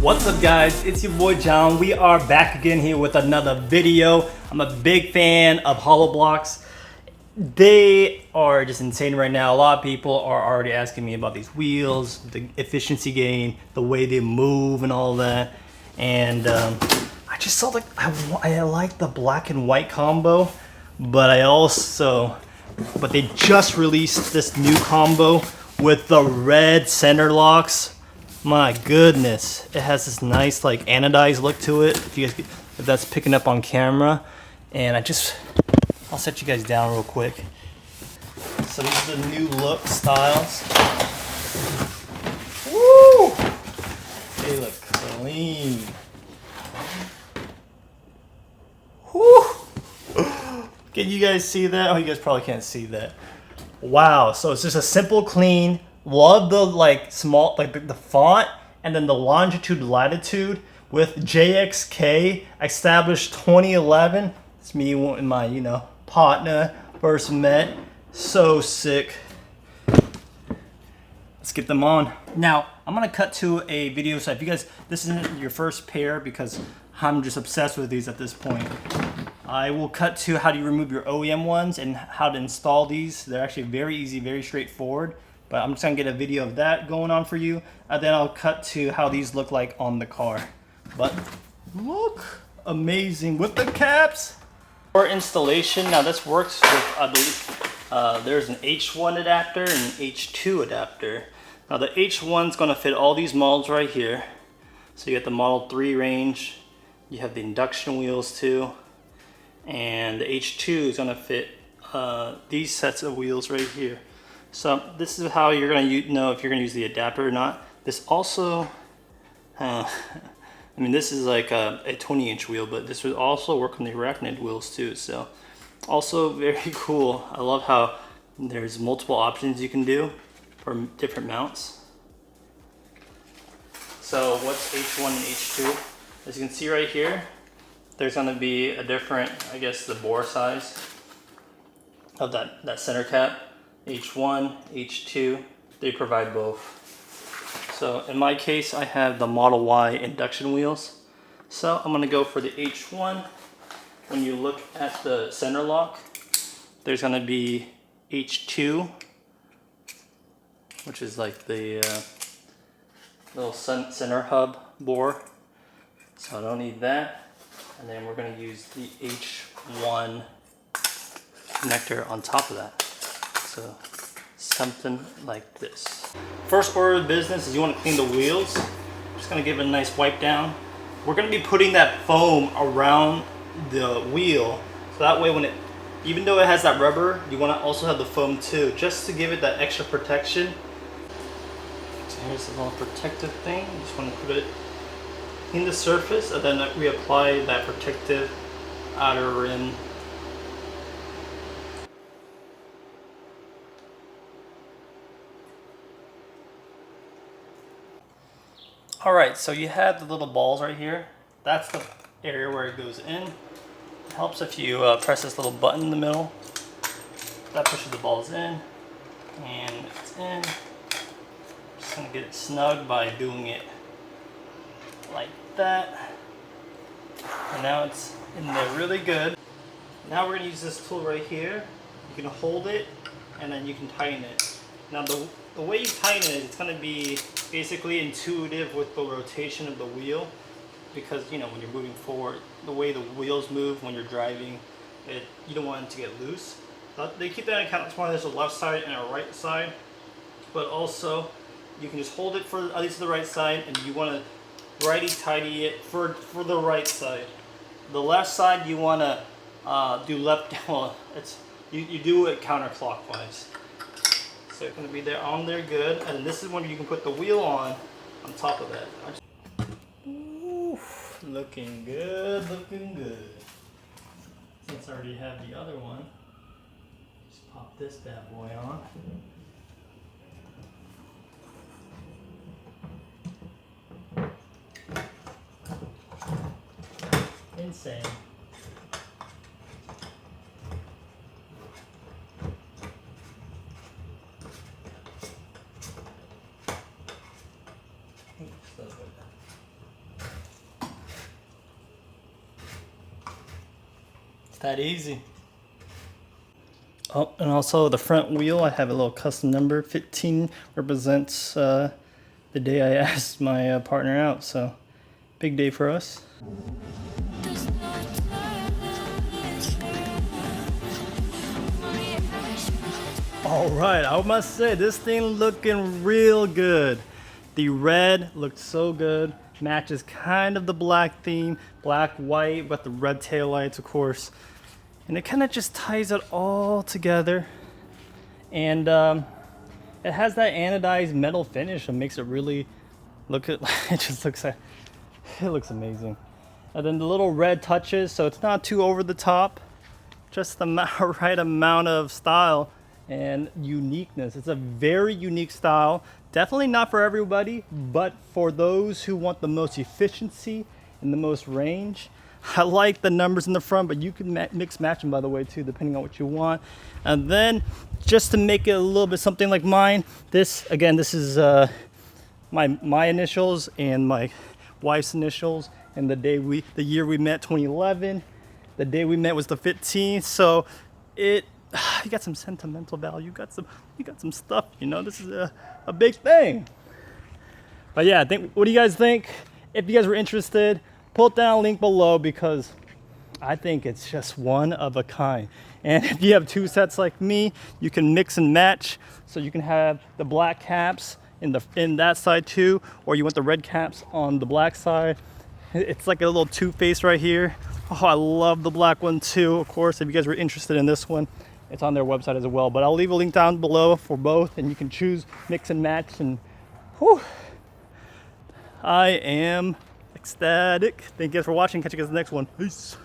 What's up guys, it's your boy John. We are back again here with another video. I'm a big fan of haloblks. They are just insane right now. A lot of people are already asking me about these wheels, the efficiency gain, the way they move and all that. And I just saw I like the black and white combo, but they just released this new combo with the red center locks. My goodness, it has this nice like anodized look to it. If that's picking up on camera, and I'll set you guys down real quick. So these are the new look styles. Woo! They look clean. Woo! Can you guys see that? Oh, you guys probably can't see that. Wow, so it's just a simple clean. Love the the font and then the longitude latitude with JXK established 2011. It's me and my partner first met. So sick. Let's get them on. Now I'm gonna cut to a video. So if you guys, this isn't your first pair because I'm just obsessed with these at this point. I will cut to how do you remove your OEM ones and how to install these. They're actually very easy, very straightforward. But I'm just gonna get a video of that going on for you. And then I'll cut to how these look like on the car. But look amazing with the caps. For installation, now this works with, I believe, there's an H1 adapter and an H2 adapter. Now the H1's gonna fit all these models right here. So you got the Model 3 range, you have the induction wheels too, and the H2 is gonna fit these sets of wheels right here. So this is how you're going to know if you're going to use the adapter or not. This also, I mean this is like a 20-inch wheel, but this would also work on the Arachnid wheels too. So also very cool. I love how there's multiple options you can do for different mounts. So what's H1 and H2? As you can see right here, there's going to be a different, I guess, the bore size of that center cap. H1, H2, they provide both. So in my case, I have the Model Y induction wheels. So I'm gonna go for the H1. When you look at the center lock, there's gonna be H2, which is like the little center hub bore. So I don't need that. And then we're gonna use the H1 connector on top of that. So something like this. First order of business is you want to clean the wheels. Just gonna give it a nice wipe down. We're gonna be putting that foam around the wheel, so that way when it, even though it has that rubber, you want to also have the foam too, just to give it that extra protection. So here's the little protective thing. Just want to put it in the surface and then reapply that protective outer rim. Alright, so you have the little balls right here. That's the area where it goes in. It helps if you press this little button in the middle. That pushes the balls in, and it's in. Just gonna get it snug by doing it like that. And now it's in there really good. Now we're gonna use this tool right here. You can hold it, and then you can tighten it. Now the way you tighten it, it's going to be basically intuitive with the rotation of the wheel, because when you're moving forward, the way the wheels move when you're driving, you don't want it to get loose. They keep that in account. That's why there's a left side and a right side, but also you can just hold it for at least the right side, and you want to righty-tighty it for the right side. The left side you want to do left. Well, you do it counterclockwise. So it's going to be on there good, and this is when you can put the wheel on top of that. Oof, looking good, looking good. Since I already have the other one, just pop this bad boy on. Insane. It's that easy. Oh, and also the front wheel, I have a little custom number. 15 represents the day I asked my partner out, so big day for us. All right, I must say this thing looking real good. The red looked so good. Matches kind of the black theme, black, white, with the red taillights, of course. And it kind of just ties it all together. And it has that anodized metal finish that makes it really look at, it just looks, it looks amazing. And then the little red touches, so it's not too over the top, just the right amount of style and uniqueness. It's a very unique style. Definitely not for everybody, but for those who want the most efficiency and the most range. I like the numbers in the front, but you can mix match them, by the way, too, depending on what you want. And then just to make it a little bit something like mine, this is my initials and my wife's initials, and the year we met, 2011. The day we met was the 15th, so you got some sentimental value. You got some stuff. You know, this is a big thing. But yeah, what do you guys think? If you guys were interested, pull down a link below because I think it's just one of a kind. And if you have two sets like me, you can mix and match. So you can have the black caps in that side too, or you want the red caps on the black side. It's like a little two-face right here. Oh, I love the black one too, of course. If you guys were interested in this one, it's on their website as well. But I'll leave a link down below for both, and you can choose mix and match. And whew, I am ecstatic. Thank you guys for watching. Catch you guys in the next one. Peace.